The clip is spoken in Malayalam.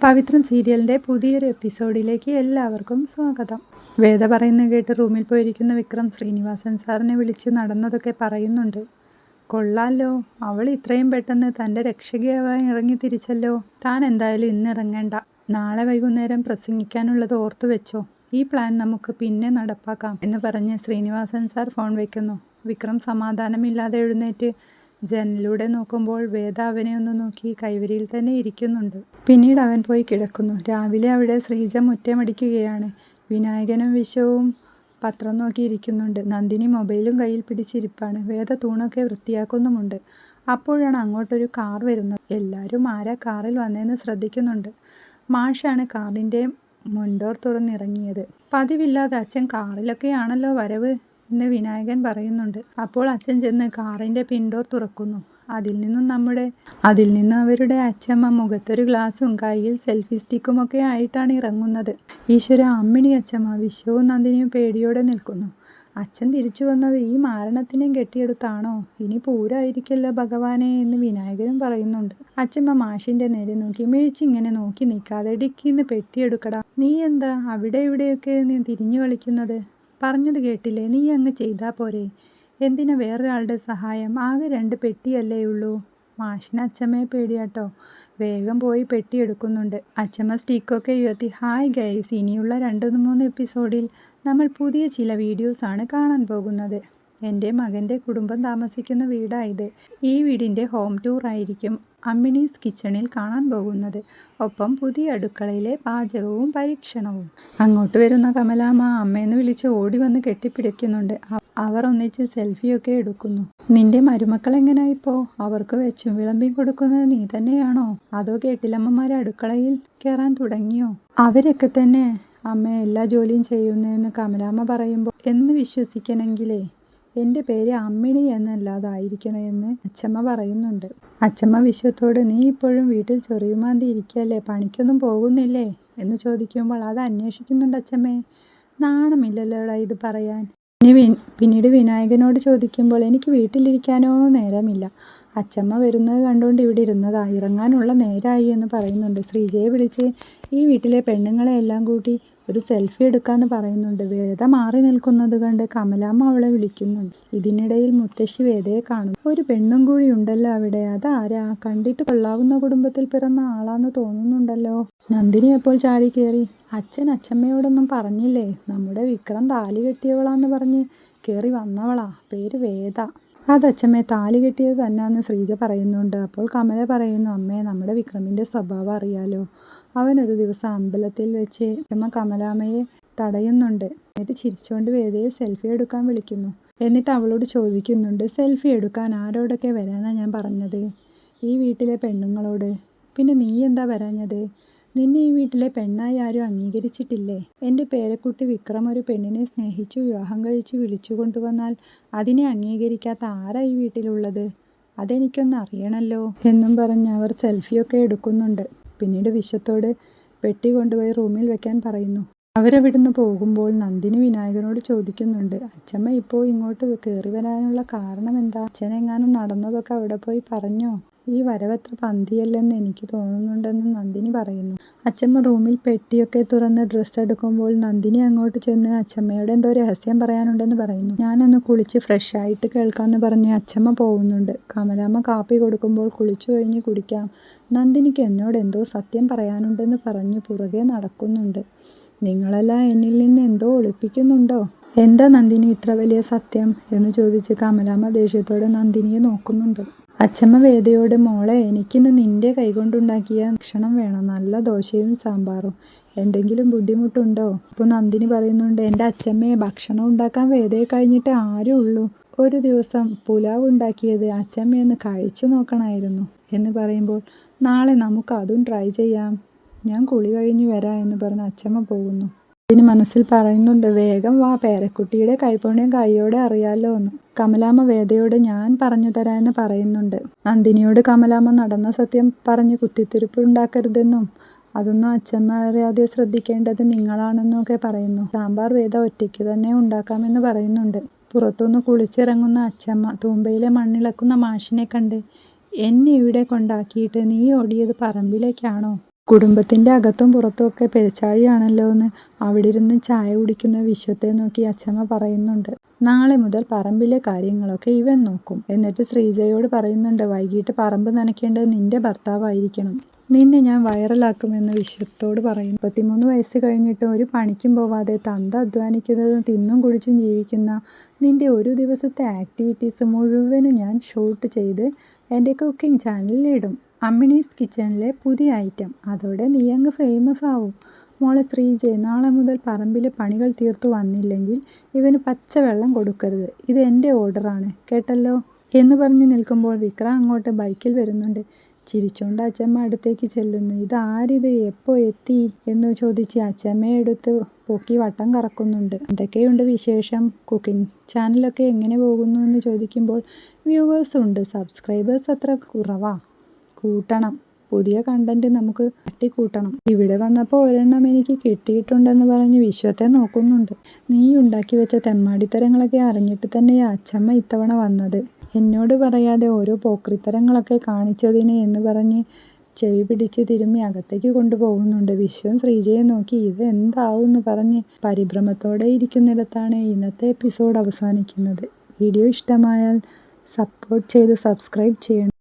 പവിത്രം സീരിയലിൻ്റെ പുതിയൊരു എപ്പിസോഡിലേക്ക് എല്ലാവർക്കും സ്വാഗതം. വേദ പറയുന്നത് കേട്ട് റൂമിൽ പോയിരിക്കുന്ന വിക്രം ശ്രീനിവാസൻ സാറിനെ വിളിച്ച് നടന്നതൊക്കെ പറയുന്നുണ്ട്. കൊള്ളാലോ, അവൾ ഇത്രയും പെട്ടെന്ന് തൻ്റെ രക്ഷകയാവാൻ ഇറങ്ങി തിരിച്ചല്ലോ. താൻ എന്തായാലും ഇന്ന് ഇറങ്ങേണ്ട, നാളെ വൈകുന്നേരം പ്രസംഗിക്കാനുള്ളത് ഓർത്തു വെച്ചോ. ഈ പ്ലാൻ നമുക്ക് പിന്നെ നടപ്പാക്കാം എന്ന് പറഞ്ഞ് ശ്രീനിവാസൻ സാർ ഫോൺ വയ്ക്കുന്നു. വിക്രം സമാധാനമില്ലാതെ എഴുന്നേറ്റ് ജനലിലൂടെ നോക്കുമ്പോൾ വേദ അവനെ ഒന്ന് നോക്കി കൈവരിയിൽ തന്നെ ഇരിക്കുന്നുണ്ട്. പിന്നീട് അവൻ പോയി കിടക്കുന്നു. രാവിലെ അവിടെ ശ്രീജ മുറ്റമടിക്കുകയാണ്. വിനായകനും വിശ്വവും പത്രം നോക്കിയിരിക്കുന്നുണ്ട്. നന്ദിനി മൊബൈലും കയ്യിൽ പിടിച്ചിരിപ്പാണ്. വേദ തൂണൊക്കെ വൃത്തിയാക്കുന്നുമുണ്ട്. അപ്പോഴാണ് അങ്ങോട്ടൊരു കാർ വരുന്നത്. എല്ലാവരും ആരാ കാറിൽ വന്നതെന്ന് ശ്രദ്ധിക്കുന്നുണ്ട്. മാഷാണ് കാറിൻ്റെ മുൻഡോർ തുറന്നിറങ്ങിയത്. പതിവില്ലാതെ അച്ഛൻ കാറിലൊക്കെയാണല്ലോ വരവ് എന്ന് വിനായകൻ പറയുന്നുണ്ട്. അപ്പോൾ അച്ഛൻ ചെന്ന് കാറിൻ്റെ പിൻഡോർ തുറക്കുന്നു. അതിൽ നിന്നും അവരുടെ അച്ഛമ്മ മുഖത്തൊരു ഗ്ലാസും കയ്യിൽ സെൽഫി സ്റ്റിക്കുമൊക്കെ ആയിട്ടാണ് ഇറങ്ങുന്നത്. ഈശ്വര, അമ്മിണി അച്ഛമ്മ! വിശ്വവും നന്ദിനിയും പേടിയോടെ നിൽക്കുന്നു. അച്ഛൻ തിരിച്ചു വന്നത് ഈ മാരണത്തിനെയും കെട്ടിയെടുത്താണോ? ഇനി പൂരമായിരിക്കല്ലോ ഭഗവാനെ എന്ന് വിനായകനും പറയുന്നുണ്ട്. അച്ഛമ്മ മാഷിൻ്റെ നേരെ നോക്കി മിഴിച്ചിങ്ങനെ നോക്കി നിൽക്കാതെ ഡിക്കിന്ന് പെട്ടിയെടുക്കടാ. നീ എന്താ അവിടെ ഇവിടെയൊക്കെ നീ തിരിഞ്ഞു കളിക്കുന്നത്? പറഞ്ഞത് കേട്ടില്ലേ? നീ അങ്ങ് ചെയ്താൽ പോരെ. എന്തിനാ വേറൊരാളുടെ സഹായം? ആകെ 2 പെട്ടിയല്ലേ ഉള്ളൂ. മാഷിന് അച്ഛമ്മയെ പേടിയാട്ടോ. വേഗം പോയി പെട്ടി എടുക്കുന്നുണ്ട്. അച്ഛമ്മ സ്റ്റിക്കൊക്കെ ഉയർത്തി ഹായ് ഗൈസ്, ഇനിയുള്ള 2-3 എപ്പിസോഡിൽ നമ്മൾ പുതിയ ചില വീഡിയോസാണ് കാണാൻ പോകുന്നത്. എൻ്റെ മകൻ്റെ കുടുംബം താമസിക്കുന്ന വീടായത്. ഈ വീടിൻ്റെ ഹോം ടൂർ ആയിരിക്കും അമ്മിണീസ് കിച്ചണിൽ കാണാൻ പോകുന്നത്. ഒപ്പം പുതിയ അടുക്കളയിലെ പാചകവും പരീക്ഷണവും. അങ്ങോട്ട് വരുന്ന കമലാമ്മ അമ്മയെന്ന് വിളിച്ച് ഓടി വന്ന് കെട്ടിപ്പിടിക്കുന്നുണ്ട്. അവർ ഒന്നിച്ച് സെൽഫിയൊക്കെ എടുക്കുന്നു. നിന്റെ മരുമക്കൾ എങ്ങനെയായിപ്പോ? അവർക്ക് വെച്ചും വിളമ്പിയും കൊടുക്കുന്നത് നീ തന്നെയാണോ? അതോ കേട്ടിലമ്മമാരെ അടുക്കളയിൽ കയറാൻ തുടങ്ങിയോ? അവരൊക്കെ തന്നെ അമ്മ എല്ലാ ജോലിയും ചെയ്യുന്നതെന്ന് കമലാമ്മ പറയുമ്പോൾ എന്ന് വിശ്വസിക്കണമെങ്കിലേ എൻ്റെ പേര് അമ്മിണി എന്നല്ലാതായിരിക്കണമെന്ന് അച്ഛമ്മ പറയുന്നുണ്ട്. അച്ഛമ്മ വിശ്വത്തോട് നീ ഇപ്പോഴും വീട്ടിൽ ചൊറിയുമാന്തി ഇരിക്കല്ലേ, പണിക്കൊന്നും പോകുന്നില്ലേ എന്ന് ചോദിക്കുമ്പോൾ അത് അന്വേഷിക്കുന്നുണ്ട് അച്ഛമ്മേ. നാണമില്ലല്ലോടാ ഇത് പറയാൻ. പിന്നീട് വിനായകനോട് ചോദിക്കുമ്പോൾ എനിക്ക് വീട്ടിലിരിക്കാനോ നേരമില്ല. അച്ഛമ്മ വരുന്നത് കണ്ടുകൊണ്ട് ഇവിടെ ഇരുന്നതാ, ഇറങ്ങാനുള്ള നേരമായി എന്ന് പറയുന്നുണ്ട്. ശ്രീജയെ വിളിച്ച് ഈ വീട്ടിലെ പെണ്ണുങ്ങളെ എല്ലാം കൂട്ടി ഒരു സെൽഫി എടുക്കാമെന്ന് പറയുന്നുണ്ട്. വേദ മാറി നിൽക്കുന്നത് കണ്ട് കമലാമ്മ അവളെ വിളിക്കുന്നുണ്ട്. ഇതിനിടയിൽ മുത്തശ്ശി വേദയെ കാണുന്നു. ഒരു പെണ്ണും കൂടി ഉണ്ടല്ലോ അവിടെ. അതാരാ? കണ്ടിട്ട് കൊള്ളാവുന്ന കുടുംബത്തിൽ പിറന്ന ആളാന്ന് തോന്നുന്നുണ്ടല്ലോ. നന്ദിനി അപ്പോൾ ചാടി കയറി അച്ഛൻ അച്ഛമ്മയോടൊന്നും പറഞ്ഞില്ലേ? നമ്മുടെ വിക്രം താലി കെട്ടിയവളാന്ന് പറഞ്ഞ് കയറി വന്നവളാ. പേര് വേദ. അതച്ഛമ്മേ, താലി കെട്ടിയത് തന്നെയാന്ന് ശ്രീജ പറയുന്നുണ്ട്. അപ്പോൾ കമല പറയുന്നു അമ്മേ, നമ്മുടെ വിക്രമിൻ്റെ സ്വഭാവം അറിയാലോ. അവനൊരു ദിവസം അമ്പലത്തിൽ വെച്ച് അച്ഛമ്മ കമലാമ്മയെ തടയുന്നുണ്ട്. എന്നിട്ട് ചിരിച്ചുകൊണ്ട് വേദയെ സെൽഫി എടുക്കാൻ വിളിക്കുന്നു. എന്നിട്ട് അവളോട് ചോദിക്കുന്നുണ്ട് സെൽഫി എടുക്കാൻ ആരോടൊക്കെ വരാനാ ഞാൻ പറഞ്ഞത്? ഈ വീട്ടിലെ പെണ്ണുങ്ങളോട്. പിന്നെ നീ എന്താ വരാഞ്ഞത്? നിന്നെ ഈ വീട്ടിലെ പെണ്ണായി ആരും അംഗീകരിച്ചിട്ടില്ലേ? എൻ്റെ പേരക്കുട്ടി വിക്രം ഒരു പെണ്ണിനെ സ്നേഹിച്ചു വിവാഹം കഴിച്ച് വിളിച്ചു കൊണ്ടുവന്നാൽ അതിനെ അംഗീകരിക്കാത്ത ആരാ ഈ വീട്ടിലുള്ളത്? അതെനിക്കൊന്ന് അറിയണമല്ലോ എന്നും പറഞ്ഞ് അവർ സെൽഫിയൊക്കെ എടുക്കുന്നുണ്ട്. പിന്നീട് വിശ്വത്തോട് പെട്ടി കൊണ്ടുപോയി റൂമിൽ വെക്കാൻ പറയുന്നു. അവരവിടുന്ന് പോകുമ്പോൾ നന്ദിനി വിനായകനോട് ചോദിക്കുന്നുണ്ട് അച്ഛമ്മ ഇപ്പോൾ ഇങ്ങോട്ട് കയറി വരാനുള്ള കാരണം എന്താ? അച്ഛനെങ്ങാനും നടന്നതൊക്കെ അവിടെ പോയി പറഞ്ഞോ? ഈ വരവത്ര പന്തിയല്ലെന്ന് എനിക്ക് തോന്നുന്നുണ്ടെന്ന് നന്ദിനി പറയുന്നു. അച്ഛമ്മ റൂമിൽ പെട്ടിയൊക്കെ തുറന്ന് ഡ്രസ്സ് എടുക്കുമ്പോൾ നന്ദിനി അങ്ങോട്ട് ചെന്ന് അച്ഛമ്മയോട് എന്തോ രഹസ്യം പറയാനുണ്ടെന്ന് പറയുന്നു. ഞാനൊന്ന് കുളിച്ച് ഫ്രഷായിട്ട് കേൾക്കാമെന്ന് പറഞ്ഞ് അച്ഛമ്മ പോകുന്നുണ്ട്. കമലാമ്മ കാപ്പി കൊടുക്കുമ്പോൾ കുളിച്ചു കഴിഞ്ഞ് കുടിക്കാം. നന്ദിനിക്ക് എന്നോട് എന്തോ സത്യം പറയാനുണ്ടെന്ന് പറഞ്ഞ് പുറകെ നടക്കുന്നുണ്ട്. നിങ്ങളെല്ലാം എന്നിൽ നിന്ന് എന്തോ ഒളിപ്പിക്കുന്നുണ്ടോ? എന്താ നന്ദിനി ഇത്ര വലിയ സത്യം എന്ന് ചോദിച്ച് കമലാമ്മ ദേഷ്യത്തോടെ നന്ദിനിയെ നോക്കുന്നുണ്ട്. അച്ഛമ്മ വേദയോട് മോളെ, എനിക്കിന്ന് നിന്റെ കൈകൊണ്ടുണ്ടാക്കിയ ഭക്ഷണം വേണം, നല്ല ദോശയും സാമ്പാറും. എന്തെങ്കിലും ബുദ്ധിമുട്ടുണ്ടോ? അപ്പോൾ നന്ദിനി പറയുന്നുണ്ട് എൻ്റെ അച്ഛമ്മയെ ഭക്ഷണം ഉണ്ടാക്കാൻ വേദയെ കഴിഞ്ഞിട്ട് ആരും ഉള്ളൂ. ഒരു ദിവസം പുലാവ് ഉണ്ടാക്കിയത് അച്ഛമ്മയൊന്ന് കഴിച്ചു നോക്കണമായിരുന്നു എന്ന് പറയുമ്പോൾ നാളെ നമുക്ക് അതും ട്രൈ ചെയ്യാം, ഞാൻ കുളി കഴിഞ്ഞ് വരാം എന്ന് പറഞ്ഞ് അച്ഛമ്മ പോകുന്നു. ഇതിന് മനസ്സിൽ പറയുന്നുണ്ട് വേഗം വാ, പേരക്കുട്ടിയുടെ കൈപ്പുണ്യം കൈയോടെ അറിയാലോ എന്ന്. കമലാമ്മ വേദയോട് ഞാൻ പറഞ്ഞു തരാം എന്ന് പറയുന്നുണ്ട്. നന്ദിനിയോട് കമലാമ്മ നടന്ന സത്യം പറഞ്ഞ് കുത്തിത്തിരിപ്പ് ഉണ്ടാക്കരുതെന്നും അതൊന്നും അച്ഛമ്മ അറിയാതെ ശ്രദ്ധിക്കേണ്ടത് നിങ്ങളാണെന്നും ഒക്കെ പറയുന്നു. സാമ്പാർ വേദ ഒറ്റയ്ക്ക് തന്നെ ഉണ്ടാക്കാമെന്ന് പറയുന്നുണ്ട്. പുറത്തുനിന്ന് കുളിച്ചിറങ്ങുന്ന അച്ഛമ്മ തൂമ്പയിലെ മണ്ണിളക്കുന്ന മാഷിനെ കണ്ട് എന്നെ ഇവിടെ കൊണ്ടാക്കിയിട്ട് നീ ഓടിയത് പറമ്പിലേക്കാണോ? കുടുംബത്തിൻ്റെ അകത്തും പുറത്തുമൊക്കെ പെരുച്ചാഴിയാണല്ലോ എന്ന് അവിടെ ഇരുന്ന് ചായ കുടിക്കുന്ന വിശ്വത്തെ നോക്കി അച്ചമ്മ പറയുന്നുണ്ട്. നാളെ മുതൽ പറമ്പിലെ കാര്യങ്ങളൊക്കെ ഇവൻ നോക്കും. എന്നിട്ട് ശ്രീജയോട് പറയുന്നുണ്ട്, വൈകിട്ട് പറമ്പ് നനയ്ക്കേണ്ടത് നിന്റെ ഭർത്താവായിരിക്കണം. നിന്നെ ഞാൻ വൈറലാക്കുമെന്ന് വിശ്വത്തോട് പറയും. 33 വയസ്സ് കഴിഞ്ഞിട്ടും ഒരു പണിക്കും പോവാതെ തന്ത അധ്വാനിക്കുന്നത് തിന്നും കുടിച്ചും ജീവിക്കുന്ന നിന്റെ ഒരു ദിവസത്തെ ആക്ടിവിറ്റീസ് മുഴുവനും ഞാൻ ഷൂട്ട് ചെയ്ത് എൻ്റെ കുക്കിംഗ് ചാനലിലിടും. അമ്മിണീസ് കിച്ചണിലെ പുതിയ ഐറ്റം. അതോടെ നീ അങ്ങ് ഫേമസ് ആവും. മോളെ ശ്രീജെ, നാളെ മുതൽ പറമ്പിലെ പണികൾ തീർത്തു വന്നില്ലെങ്കിൽ ഇവന് പച്ചവെള്ളം കൊടുക്കരുത്. ഇത് എൻ്റെ ഓർഡറാണ്, കേട്ടല്ലോ എന്ന് പറഞ്ഞു നിൽക്കുമ്പോൾ വിക്രം അങ്ങോട്ട് ബൈക്കിൽ വരുന്നുണ്ട്. ചിരിച്ചോണ്ട് അച്ചമ്മ അടുത്തേക്ക് ചെല്ലുന്നു. ഇതാരിത്, എപ്പോൾ എത്തി എന്ന് ചോദിച്ച് അച്ചമ്മയെ എടുത്ത് പൊക്കി വട്ടം കറക്കുന്നുണ്ട്. എന്തൊക്കെയുണ്ട് വിശേഷം? കുക്കിംഗ് ചാനലൊക്കെ എങ്ങനെ പോകുന്നു എന്ന് ചോദിക്കുമ്പോൾ, വ്യൂവേഴ്സ് ഉണ്ട്, സബ്സ്ക്രൈബേഴ്സ് അത്ര കുറവാ, കൂട്ടണം, പുതിയ കണ്ടന്റ് നമുക്ക് തട്ടിക്കൂട്ടണം. ഇവിടെ വന്നപ്പോൾ ഒരെണ്ണം എനിക്ക് കിട്ടിയിട്ടുണ്ടെന്ന് പറഞ്ഞ് വിശ്വത്തെ നോക്കുന്നുണ്ട്. നീ ഉണ്ടാക്കി വെച്ച തെമ്മാടിത്തരങ്ങളൊക്കെ അറിഞ്ഞിട്ട് തന്നെയാ അച്ചമ്മ ഇത്തവണ വന്നത്. എന്നോട് പറയാതെ ഓരോ പോക്രിത്തരങ്ങളൊക്കെ കാണിച്ചതിന് എന്ന് പറഞ്ഞ് ചെവി പിടിച്ച് തിരുമ്മി അകത്തേക്ക് കൊണ്ടുപോകുന്നുണ്ട്. വിശ്വം ശ്രീജയെ നോക്കി ഇത് എന്താവെന്ന് പറഞ്ഞ് പരിഭ്രമത്തോടെ ഇരിക്കുന്നിടത്താണ് ഇന്നത്തെ എപ്പിസോഡ് അവസാനിക്കുന്നത്. വീഡിയോ ഇഷ്ടമായാൽ സപ്പോർട്ട് ചെയ്ത് സബ്സ്ക്രൈബ് ചെയ്യണം.